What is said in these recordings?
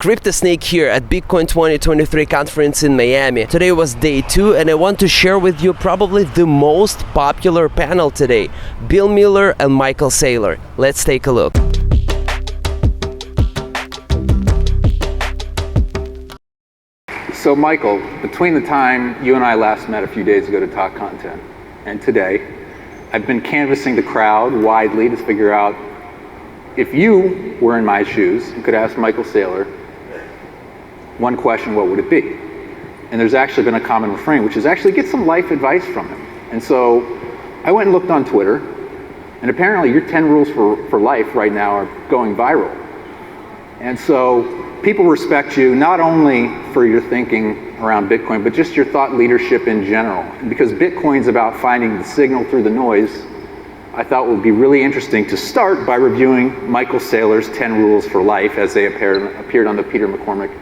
MusicSnake here at Bitcoin 2023 conference in Miami. Today was day 2 and I want to share with you probably the most popular panel today, Bill Miller and Michael Saylor. Let's take a look. So Michael, between the time you and I last met a few days ago to talk content and today, I've been canvassing the crowd widely to figure out if you were in my shoes and could ask Michael Saylor one question, what would it be? And there's actually been a common refrain, which is actually get some life advice from him. And so I went and looked on Twitter, and apparently your 10 rules for life right now are going viral. And so people respect you not only for your thinking around Bitcoin, but just your thought leadership in general. And because Bitcoin's about finding the signal through the noise, I thought it would be really interesting to start by reviewing Michael Saylor's 10 rules for life as they appeared on the Peter McCormick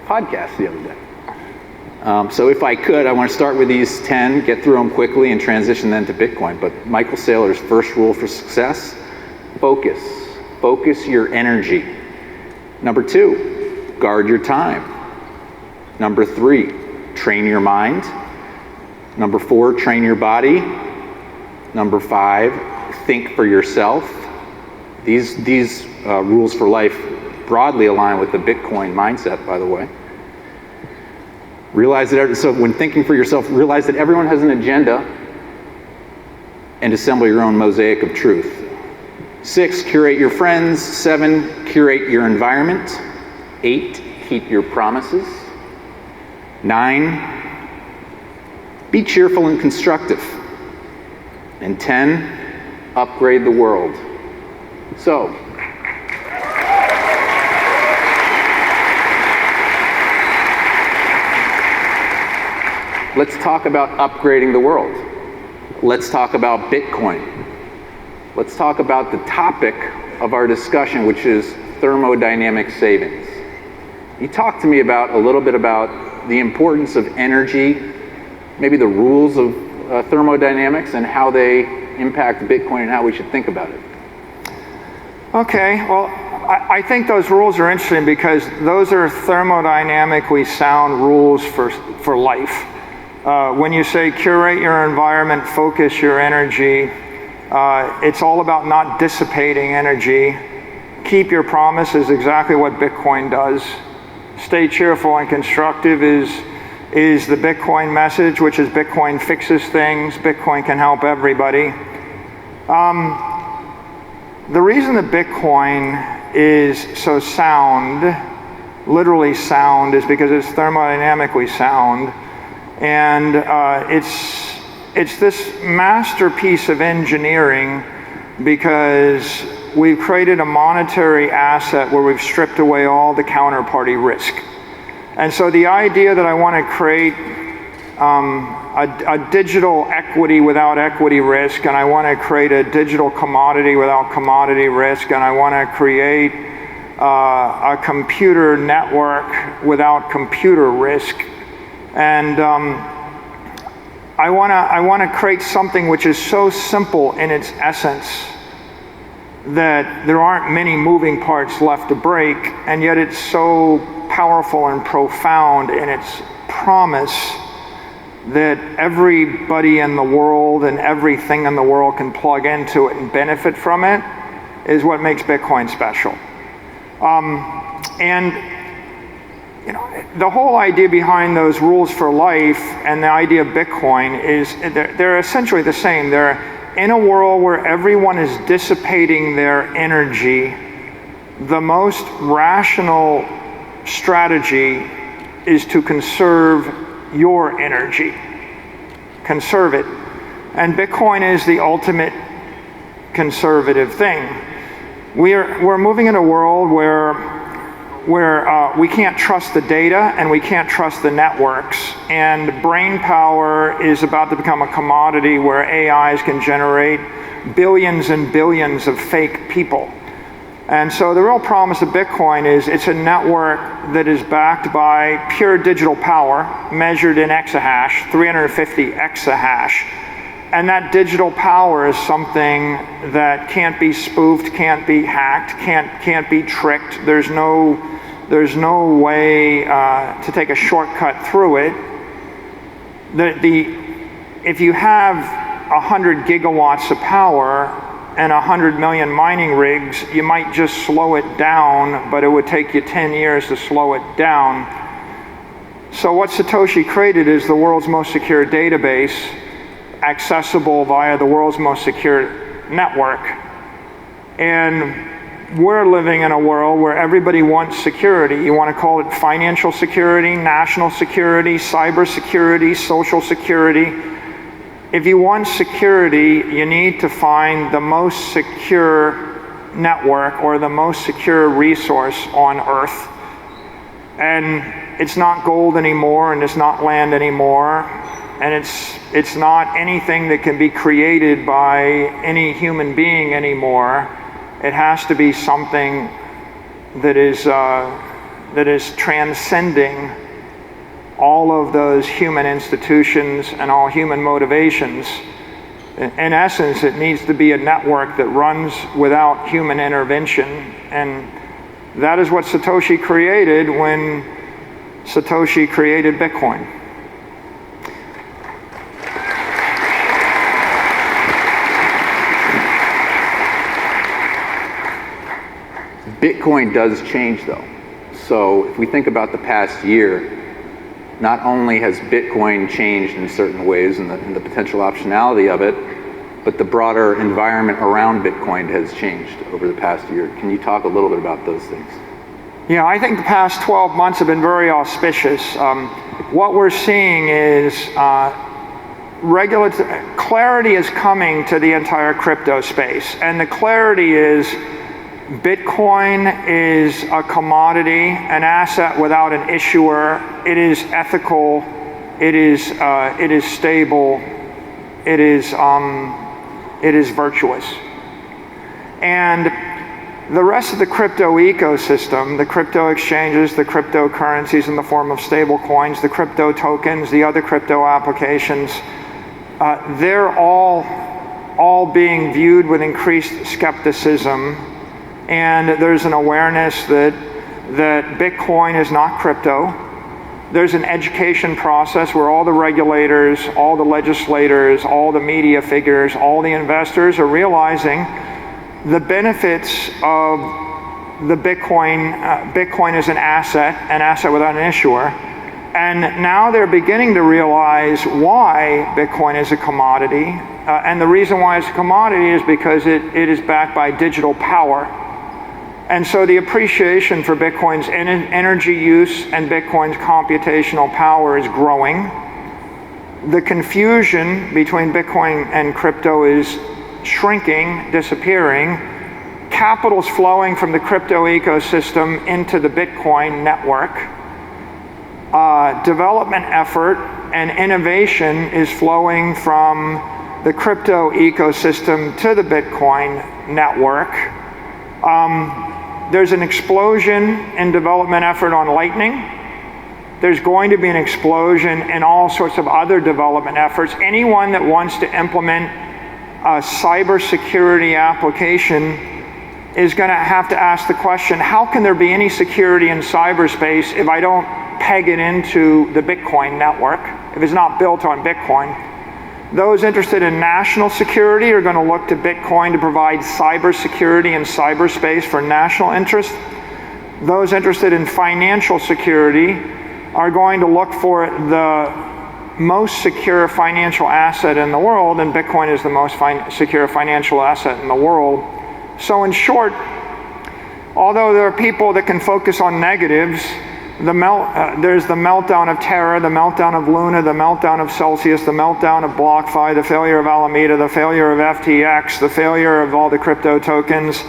podcast the other day. So if I could, I want to start with these 10, get through them quickly, and transition then to Bitcoin. But Michael Saylor's first rule for success, focus. Focus your energy. Number 2, guard your time. Number 3, train your mind. Number 4, train your body. Number 5, think for yourself. These rules for life broadly align with the Bitcoin mindset, by the way. So when thinking for yourself, realize that everyone has an agenda and assemble your own mosaic of truth. 6, curate your friends. 7, curate your environment. 8, keep your promises. 9, be cheerful and constructive. And 10, upgrade the world. So, let's talk about upgrading the world. Let's talk about Bitcoin. Let's talk about the topic of our discussion, which is thermodynamic savings. You talked to me a little bit about the importance of energy, maybe the rules of thermodynamics and how they impact Bitcoin and how we should think about it. Okay, well, I think those rules are interesting because those are thermodynamically sound rules for life. When you say curate your environment, focus your energy, it's all about not dissipating energy. Keep your promise is exactly what Bitcoin does. Stay cheerful and constructive is the Bitcoin message, which is Bitcoin fixes things. Bitcoin can help everybody. The reason that Bitcoin is so sound, literally sound, is because it's thermodynamically sound. And it's this masterpiece of engineering because we've created a monetary asset where we've stripped away all the counterparty risk. And so the idea that I want to create a digital equity without equity risk, and I want to create a digital commodity without commodity risk, and I want to create a computer network without computer risk, and I want to create something which is so simple in its essence that there aren't many moving parts left to break, and yet it's so powerful and profound in its promise that everybody in the world and everything in the world can plug into it and benefit from it, is what makes Bitcoin special. And you know, the whole idea behind those rules for life and the idea of Bitcoin is they're essentially the same. They're in a world where everyone is dissipating their energy. The most rational strategy is to conserve your energy. Conserve it. And Bitcoin is the ultimate conservative thing. We're moving in a world where we can't trust the data and we can't trust the networks, and brain power is about to become a commodity where AIs can generate billions and billions of fake people. And so the real promise of Bitcoin is it's a network that is backed by pure digital power measured in exahash, 350 exahash. And that digital power is something that can't be spoofed, can't be hacked, can't be tricked. There's no There's no way to take a shortcut through it. If you have 100 gigawatts of power and 100 million mining rigs, you might just slow it down, but it would take you 10 years to slow it down. So what Satoshi created is the world's most secure database, accessible via the world's most secure network. And we're living in a world where everybody wants security. You want to call it financial security, national security, cyber security, social security. If you want security, you need to find the most secure network or the most secure resource on Earth. And it's not gold anymore, and it's not land anymore, and it's not anything that can be created by any human being anymore. It has to be something that is transcending all of those human institutions and all human motivations. In essence, it needs to be a network that runs without human intervention, and that is what Satoshi created when Satoshi created Bitcoin. Bitcoin does change though. So if we think about the past year, not only has Bitcoin changed in certain ways and the potential optionality of it, but the broader environment around Bitcoin has changed over the past year. Can you talk a little bit about those things? Yeah, I think the past 12 months have been very auspicious. What we're seeing is clarity is coming to the entire crypto space, and the clarity is Bitcoin is a commodity, an asset without an issuer. It is ethical. It is stable. It is virtuous. And the rest of the crypto ecosystem, the crypto exchanges, the cryptocurrencies in the form of stable coins, the crypto tokens, the other crypto applications, they're all being viewed with increased skepticism. And there's an awareness that Bitcoin is not crypto. There's an education process where all the regulators, all the legislators, all the media figures, all the investors are realizing the benefits of the Bitcoin is an asset without an issuer. And now they're beginning to realize why Bitcoin is a commodity. And the reason why it's a commodity is because it is backed by digital power. And so the appreciation for Bitcoin's energy use and Bitcoin's computational power is growing. The confusion between Bitcoin and crypto is shrinking, disappearing. Capital's flowing from the crypto ecosystem into the Bitcoin network. Development effort and innovation is flowing from the crypto ecosystem to the Bitcoin network. There's an explosion in development effort on Lightning. There's going to be an explosion in all sorts of other development efforts. Anyone that wants to implement a cybersecurity application is going to have to ask the question, how can there be any security in cyberspace if I don't peg it into the Bitcoin network, if it's not built on Bitcoin? Those interested in national security are going to look to Bitcoin to provide cybersecurity and cyberspace for national interest. Those interested in financial security are going to look for the most secure financial asset in the world, and Bitcoin is the most secure financial asset in the world. So in short, although there are people that can focus on negatives, there's the meltdown of Terra, the meltdown of Luna, the meltdown of Celsius, the meltdown of BlockFi, the failure of Alameda, the failure of FTX, the failure of all the crypto tokens,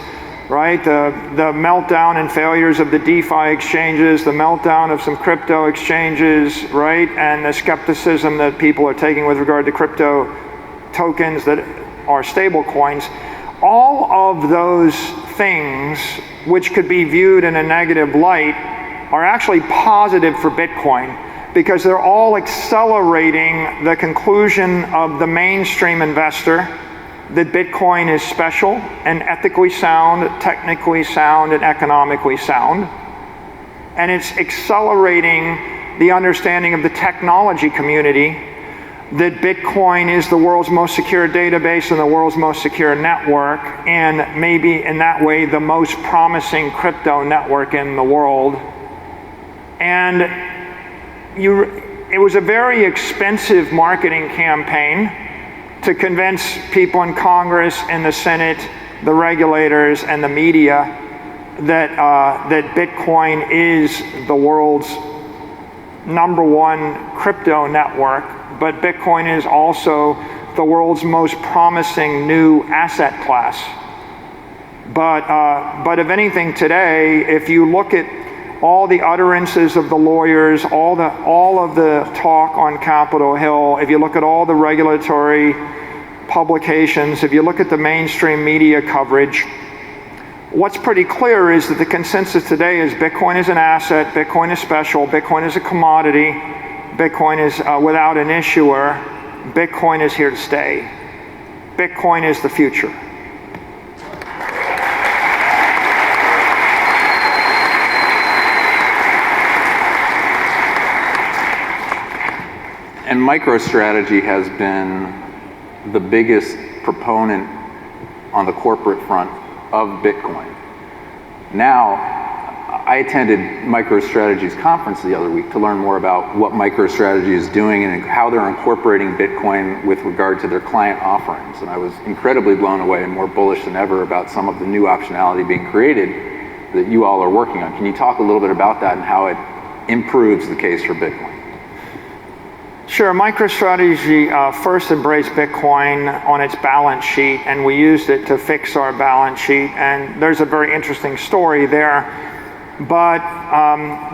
right? The meltdown and failures of the DeFi exchanges, the meltdown of some crypto exchanges, right? And the skepticism that people are taking with regard to crypto tokens that are stable coins. All of those things, which could be viewed in a negative light, are actually positive for Bitcoin, because they're all accelerating the conclusion of the mainstream investor that Bitcoin is special and ethically sound, technically sound, and economically sound. and it's accelerating the understanding of the technology community that Bitcoin is the world's most secure database and the world's most secure network, and maybe in that way the most promising crypto network in the world. And it was a very expensive marketing campaign to convince people in Congress, in the Senate, the regulators, and the media that Bitcoin is the world's #1 crypto network, but Bitcoin is also the world's most promising new asset class. But if anything today, if you look at all the utterances of the lawyers, all of the talk on Capitol Hill, if you look at all the regulatory publications, if you look at the mainstream media coverage, what's pretty clear is that the consensus today is Bitcoin is an asset, Bitcoin is special, Bitcoin is a commodity, Bitcoin is without an issuer, Bitcoin is here to stay. Bitcoin is the future. And MicroStrategy has been the biggest proponent on the corporate front of Bitcoin. Now, I attended MicroStrategy's conference the other week to learn more about what MicroStrategy is doing and how they're incorporating Bitcoin with regard to their client offerings. And I was incredibly blown away and more bullish than ever about some of the new optionality being created that you all are working on. Can you talk a little bit about that and how it improves the case for Bitcoin? Sure, MicroStrategy first embraced Bitcoin on its balance sheet, and we used it to fix our balance sheet, and there's a very interesting story there. But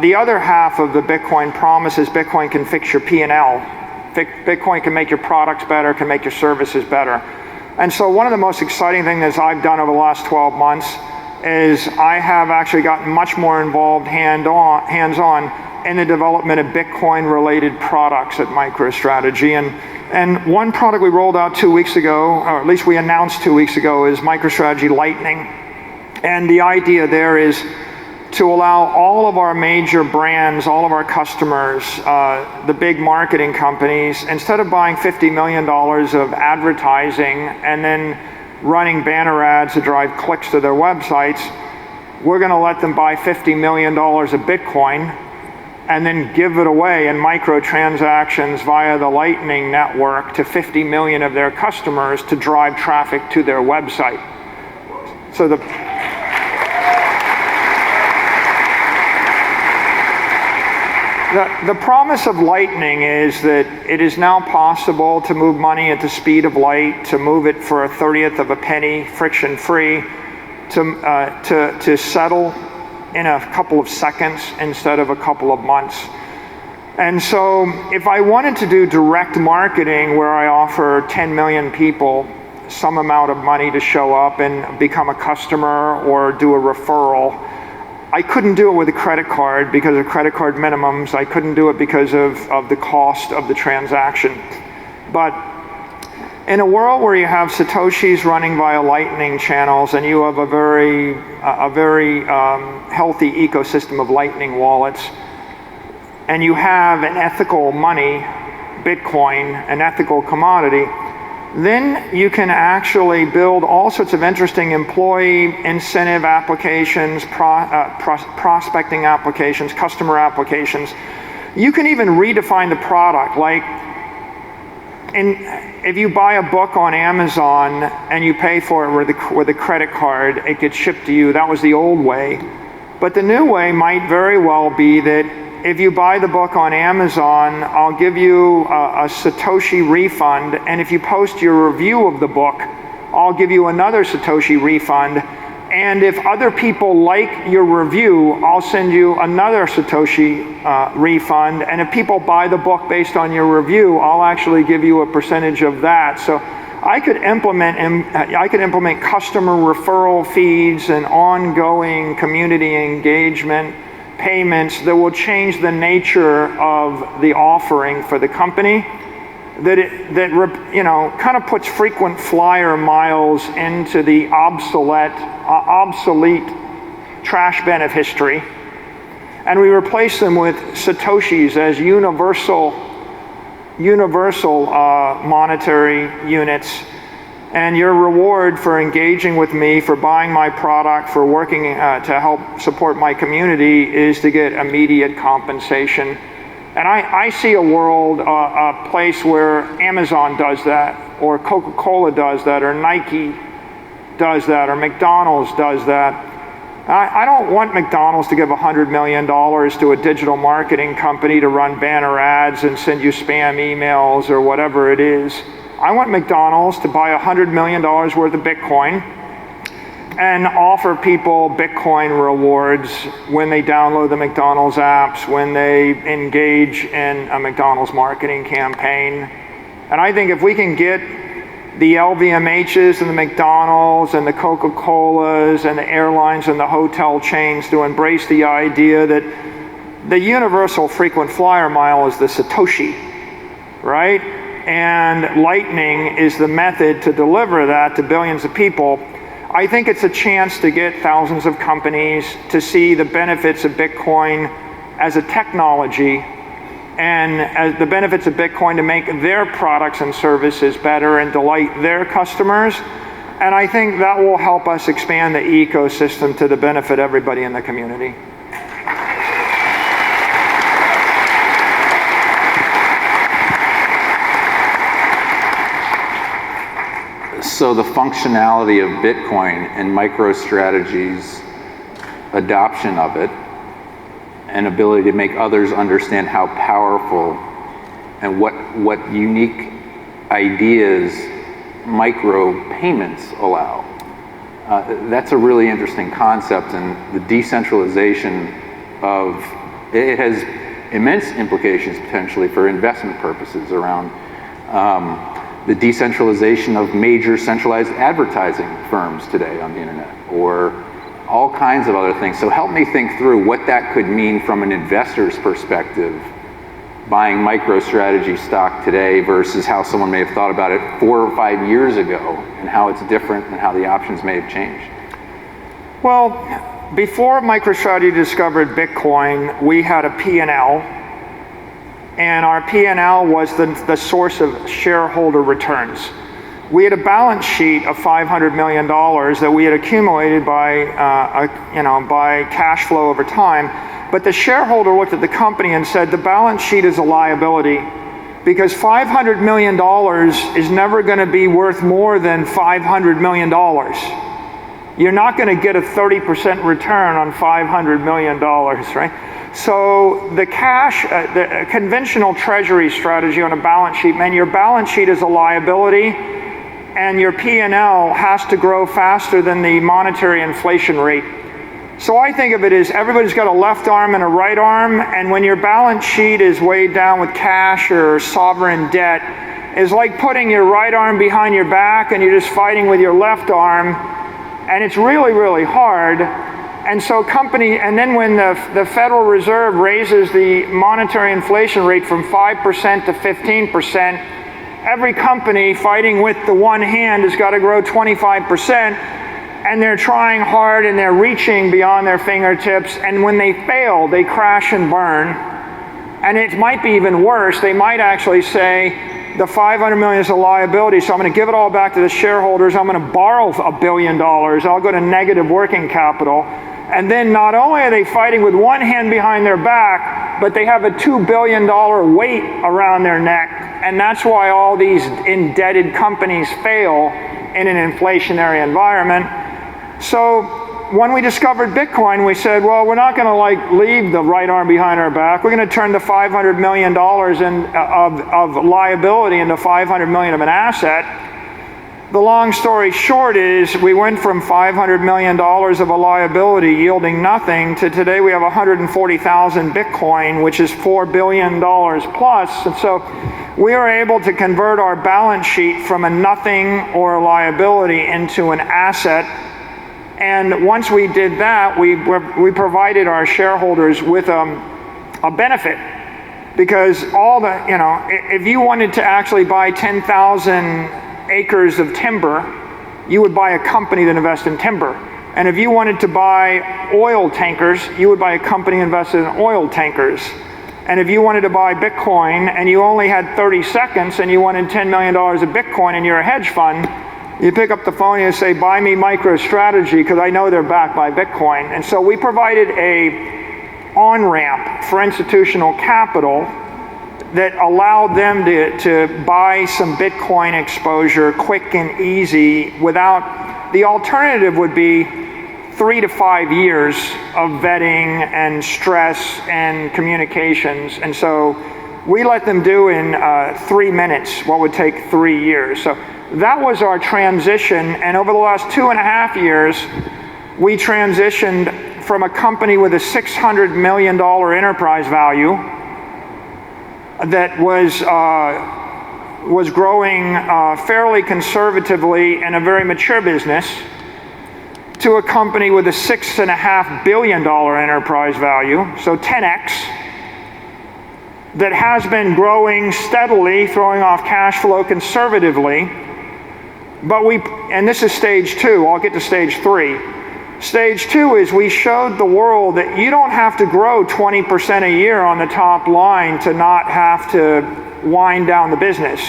the other half of the Bitcoin promise is Bitcoin can fix your P&L. Bitcoin can make your products better, can make your services better. And so one of the most exciting things I've done over the last 12 months is I have actually gotten much more involved hands-on in the development of Bitcoin-related products at MicroStrategy. And one product we rolled out 2 weeks ago, or at least we announced 2 weeks ago, is MicroStrategy Lightning. And the idea there is to allow all of our major brands, all of our customers, the big marketing companies, instead of buying $50 million of advertising and then running banner ads to drive clicks to their websites, we're gonna let them buy $50 million of Bitcoin and then give it away in microtransactions via the Lightning network to 50 million of their customers to drive traffic to their website. So the promise of Lightning is that it is now possible to move money at the speed of light, to move it for 1/30th of a penny, friction-free, to settle in a couple of seconds instead of a couple of months. And so if I wanted to do direct marketing where I offer 10 million people some amount of money to show up and become a customer or do a referral, I couldn't do it with a credit card because of credit card minimums. I couldn't do it because of the cost of the transaction. But in a world where you have Satoshis running via Lightning channels and you have a very healthy ecosystem of Lightning wallets, and you have an ethical money, Bitcoin, an ethical commodity, then you can actually build all sorts of interesting employee incentive applications, prospecting applications, customer applications. You can even redefine the product. Like, if you buy a book on Amazon and you pay for it with a credit card, it gets shipped to you. That was the old way. But the new way might very well be that if you buy the book on Amazon, I'll give you a Satoshi refund, and if you post your review of the book, I'll give you another Satoshi refund, and if other people like your review, I'll send you another Satoshi refund, and if people buy the book based on your review, I'll actually give you a percentage of that. So I could implement customer referral feeds and ongoing community engagement payments that will change the nature of the offering for the company, that kind of puts frequent flyer miles into the obsolete trash bin of history, and we replace them with Satoshis as universal monetary units. And your reward for engaging with me, for buying my product, for working to help support my community is to get immediate compensation. And I see a world, a place where Amazon does that, or Coca-Cola does that, or Nike does that, or McDonald's does that. I don't want McDonald's to give $100 million to a digital marketing company to run banner ads and send you spam emails or whatever it is. I want McDonald's to buy $100 million worth of Bitcoin and offer people Bitcoin rewards when they download the McDonald's apps, when they engage in a McDonald's marketing campaign. And I think if we can get the LVMHs and the McDonald's and the Coca-Colas and the airlines and the hotel chains to embrace the idea that the universal frequent flyer mile is the Satoshi, right? And Lightning is the method to deliver that to billions of people. I think it's a chance to get thousands of companies to see the benefits of Bitcoin as a technology and as the benefits of Bitcoin to make their products and services better and delight their customers. And I think that will help us expand the ecosystem to the benefit of everybody in the community. So the functionality of Bitcoin and MicroStrategy's adoption of it and ability to make others understand how powerful and what unique ideas micro payments allow. That's a really interesting concept, and the decentralization of it has immense implications potentially for investment purposes around the decentralization of major centralized advertising firms today on the internet, or all kinds of other things. So help me think through what that could mean from an investor's perspective, buying MicroStrategy stock today versus how someone may have thought about it 4 or 5 years ago, and how it's different and how the options may have changed. Well, before MicroStrategy discovered Bitcoin, we had a P&L, and our P&L was the source of shareholder returns. We had a balance sheet of $500 million that we had accumulated by cash flow over time. But the shareholder looked at the company and said, the balance sheet is a liability because $500 million is never going to be worth more than $500 million. You're not going to get a 30% return on $500 million, right? So the cash, the conventional treasury strategy on a balance sheet, man, your balance sheet is a liability, and your P&L has to grow faster than the monetary inflation rate. So I think of it as everybody's got a left arm and a right arm, and when your balance sheet is weighed down with cash or sovereign debt, it's like putting your right arm behind your back and you're just fighting with your left arm, and it's really, really hard. And so and then when the Federal Reserve raises the monetary inflation rate from 5% to 15%, every company fighting with the one hand has got to grow 25%, and they're trying hard and they're reaching beyond their fingertips, and when they fail, they crash and burn. And it might be even worse. They might actually say, the $500 million is a liability, so I'm going to give it all back to the shareholders. I'm going to borrow $1 billion. I'll go to negative working capital. And then not only are they fighting with one hand behind their back, but they have a $2 billion weight around their neck. And that's why all these indebted companies fail in an inflationary environment. So when we discovered Bitcoin, we said, well, we're not going to leave the right arm behind our back. We're going to turn the $500 million of liability into $500 million of an asset. The long story short is we went from $500 million of a liability yielding nothing to today we have 140,000 Bitcoin, which is $4 billion plus. And so we are able to convert our balance sheet from a nothing or a liability into an asset. And once we did that, we provided our shareholders with a benefit, because if you wanted to actually buy 10,000 acres of timber, you would buy a company that invests in timber. And if you wanted to buy oil tankers, you would buy a company invested in oil tankers. And if you wanted to buy Bitcoin and you only had 30 seconds and you wanted $10 million of Bitcoin and you're a hedge fund, you pick up the phone and you say, buy me MicroStrategy because I know they're backed by Bitcoin. And so we provided a on-ramp for institutional capital that allowed them to buy some Bitcoin exposure quick and easy without, the alternative would be 3 to 5 years of vetting and stress and communications. And so we let them do in 3 minutes what would take 3 years. So that was our transition. And over the last 2.5 years, we transitioned from a company with a $600 million enterprise value that was growing fairly conservatively in a very mature business to a company with a $6.5 billion enterprise value, so 10x, that has been growing steadily, throwing off cash flow conservatively. But and this is stage 2, I'll get to stage 3. Stage 2 is we showed the world that you don't have to grow 20% a year on the top line to not have to wind down the business.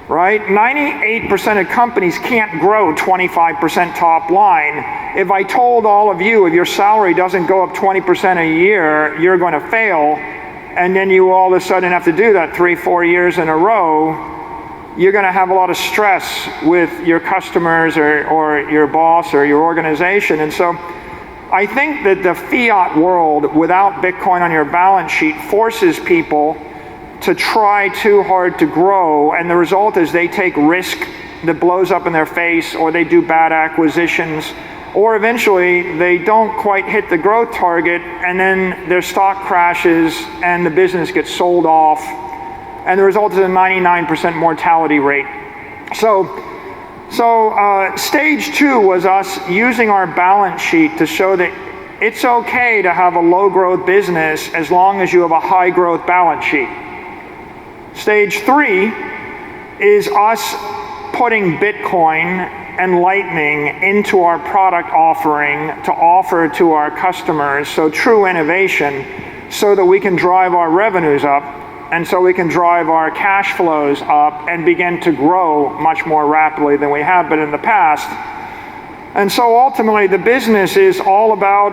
Right? 98% of companies can't grow 25% top line. If I told all of you if your salary doesn't go up 20% a year, you're going to fail, and then you all of a sudden have to do that 3-4 years in a row, you're going to have a lot of stress with your customers or your boss or your organization. And so I think that the fiat world without Bitcoin on your balance sheet forces people to try too hard to grow, and the result is they take risk that blows up in their face, or they do bad acquisitions, or eventually they don't quite hit the growth target, and then their stock crashes and the business gets sold off, and the result is a 99% mortality rate. So stage 2 was us using our balance sheet to show that it's okay to have a low growth business as long as you have a high growth balance sheet. Stage 3 is us putting Bitcoin and Lightning into our product offering to offer to our customers, so true innovation, so that we can drive our revenues up, and so we can drive our cash flows up and begin to grow much more rapidly than we have been in the past. And so ultimately the business is all about,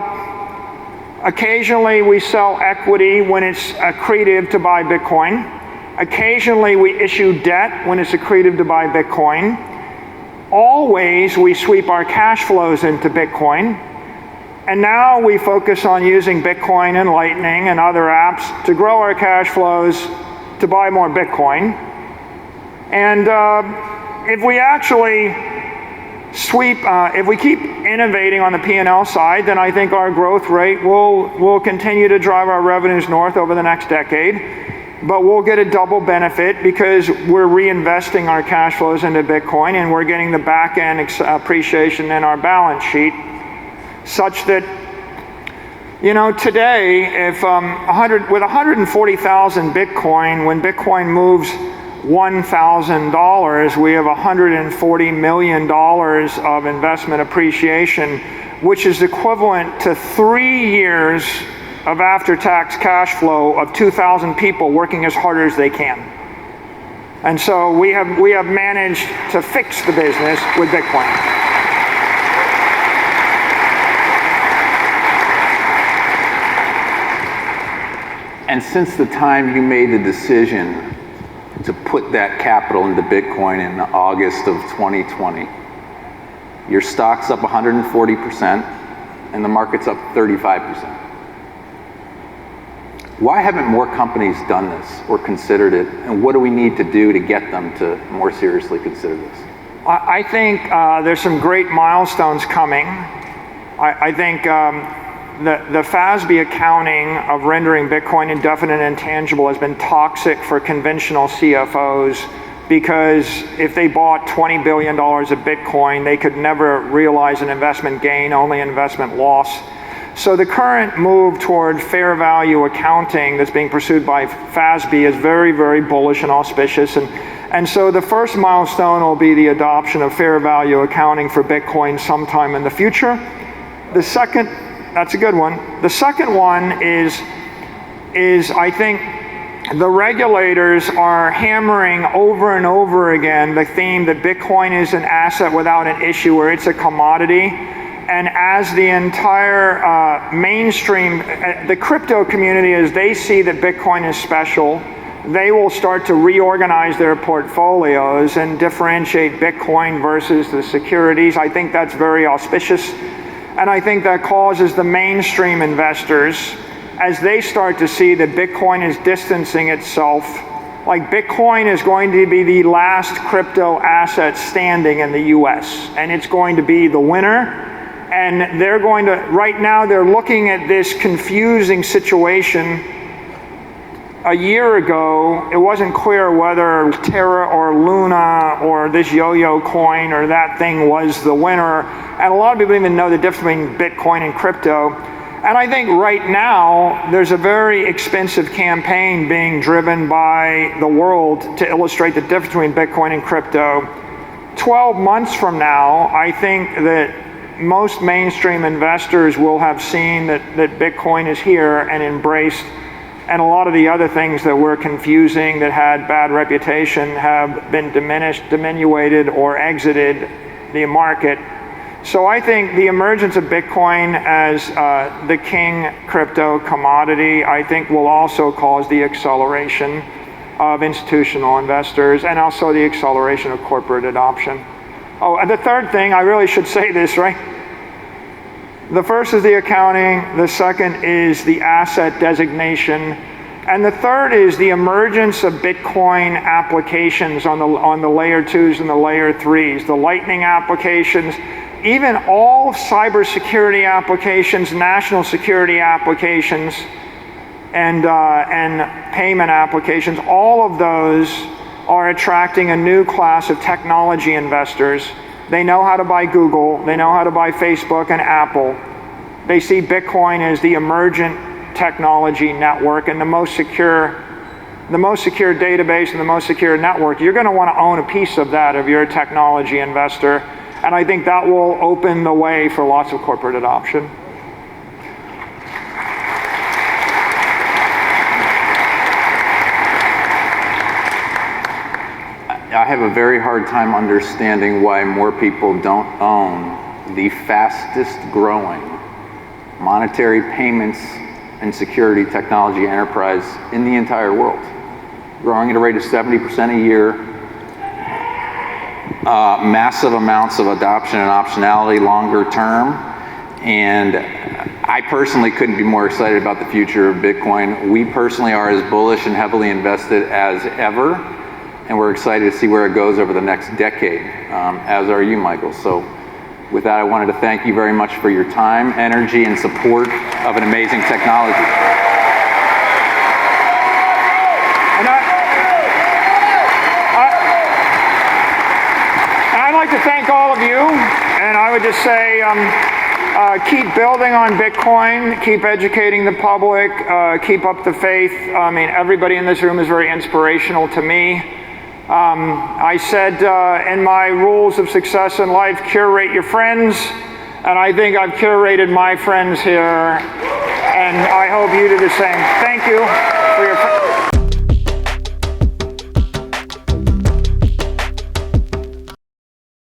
occasionally we sell equity when it's accretive to buy Bitcoin. Occasionally we issue debt when it's accretive to buy Bitcoin. Always we sweep our cash flows into Bitcoin. And now we focus on using Bitcoin and Lightning and other apps to grow our cash flows to buy more Bitcoin. And if we actually if we keep innovating on the P&L side, then I think our growth rate will continue to drive our revenues north over the next decade. But we'll get a double benefit because we're reinvesting our cash flows into Bitcoin, and we're getting the back end appreciation in our balance sheet, such that, you know, today, if with 140,000 Bitcoin, when Bitcoin moves $1,000, we have $140 million of investment appreciation, which is equivalent to 3 years of after-tax cash flow of 2,000 people working as hard as they can. And so we have managed to fix the business with Bitcoin. And since the time you made the decision to put that capital into Bitcoin in August of 2020, your stock's up 140% and the market's up 35%. Why haven't more companies done this or considered it? And what do we need to do to get them to more seriously consider this? I think there's some great milestones coming. I think the FASB accounting of rendering Bitcoin indefinite and intangible has been toxic for conventional CFOs, because if they bought $20 billion of Bitcoin, they could never realize an investment gain, only investment loss. So the current move toward fair value accounting that's being pursued by FASB is very, very bullish and auspicious. And so the first milestone will be the adoption of fair value accounting for Bitcoin sometime in the future. The second, that's a good one. The second one is I think the regulators are hammering over and over again the theme that Bitcoin is an asset without an issuer, it's a commodity. And as the entire mainstream, the crypto community, as they see that Bitcoin is special, they will start to reorganize their portfolios and differentiate Bitcoin versus the securities. I think that's very auspicious. And I think that causes the mainstream investors, as they start to see that Bitcoin is distancing itself, like Bitcoin is going to be the last crypto asset standing in the US, and it's going to be the winner. And they're going to, right now they're looking at this confusing situation. A year ago, it wasn't clear whether Terra or Luna or this yo-yo coin or that thing was the winner. And a lot of people don't even know the difference between Bitcoin and crypto. And I think right now, there's a very expensive campaign being driven by the world to illustrate the difference between Bitcoin and crypto. 12 months from now, I think that most mainstream investors will have seen that Bitcoin is here and embraced, and a lot of the other things that were confusing, that had bad reputation, have been diminished, diminuted, or exited the market. So I think the emergence of Bitcoin as the king crypto commodity, I think will also cause the acceleration of institutional investors and also the acceleration of corporate adoption. Oh, and the third thing, I really should say this, right? The first is the accounting, the second is the asset designation, and the third is the emergence of Bitcoin applications on the layer 2s and the layer 3s, the Lightning applications, even all cybersecurity applications, national security applications, and payment applications. All of those are attracting a new class of technology investors. They know how to buy Google, they know how to buy Facebook and Apple. They see Bitcoin as the emergent technology network and the most secure database and the most secure network. You're going to want to own a piece of that if you're a technology investor. And I think that will open the way for lots of corporate adoption. I have a very hard time understanding why more people don't own the fastest growing monetary payments and security technology enterprise in the entire world. Growing at a rate of 70% a year, massive amounts of adoption and optionality longer term, and I personally couldn't be more excited about the future of Bitcoin. We personally are as bullish and heavily invested as ever, and we're excited to see where it goes over the next decade, as are you, Michael. So with that, I wanted to thank you very much for your time, energy, and support of an amazing technology. And I'd like to thank all of you, and I would just say, keep building on Bitcoin, keep educating the public, keep up the faith. I mean, everybody in this room is very inspirational to me. I said in my rules of success in life, curate your friends, and I think I've curated my friends here, and I hope you do the same. Thank you for your